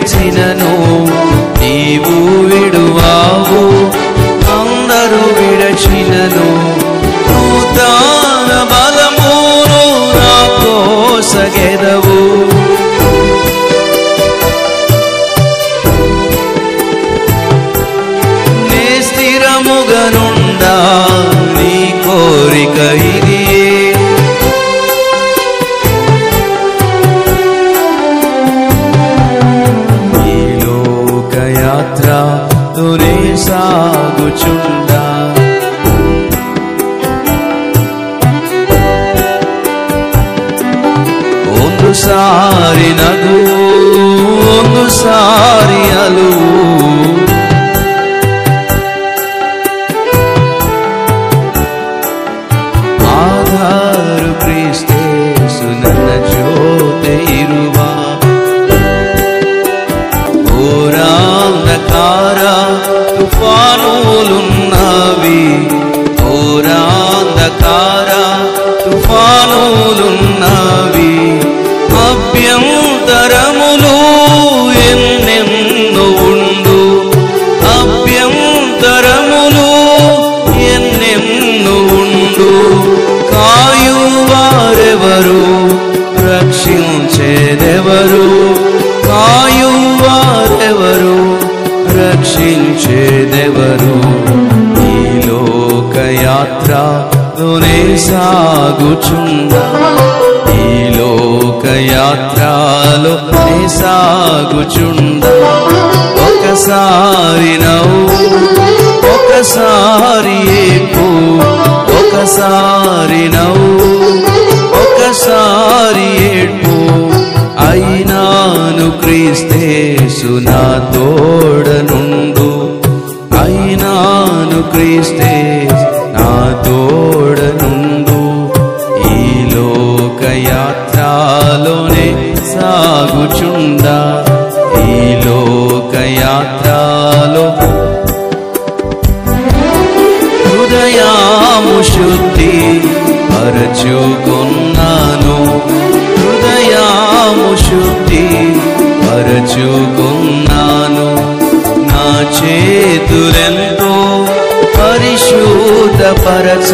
విడచినను నీవు విడువావు, అందరూ విడచినను నూతన బలమును నాకు సగెదవు. నే స్థిరముగనుండా నీ కోరిక ఇదియే, ఈ లోకయాత్రలోనే సాగుచుండా సారి నగు ಒಂದು ಸಾರಿ ಅಲುವು, ಆಧಾರು ಕ್ರಿಸ್ತೇಸು ನನ್ನ ಜೊತೆ ಇರುವ, ಘೋರಾಂಧಕಾರ తుఫానులున్నవి, ఘోరాంధకార తుఫానులున్నవి, అభ్యంతరములు ఎన్నెన్నో ఉండు, అభ్యంతరములు ఎన్నెన్నో ఉండు, కాయువారెవరు రక్షించేదెవరు, కాయువారెవరు రక్షించేదెవరు, ఈ లోకయాత్రలోనే సాగుచుండా, ఈ లోకయాత్రలో సాగుచుండా, ఒకసారి నవ్వు ఒకసారి ఏడ్పు, ఒకసారి నవ్వు ఒకసారి ఏడ్పు, అయినాను క్రీస్తేసు నా తోడనుండు, అయినాను క్రీస్తేసు నా తోడనుండు, ఈ లోకయాత్రలోనే సాగుచుండా, ఈ లోకయాత్రలో హృదయము శుద్ధి పరచుకున్నాను, హృదయము శుద్ధి పరచుకున్నాను, నా చేతులెంతో పరిశుద్ధపరచ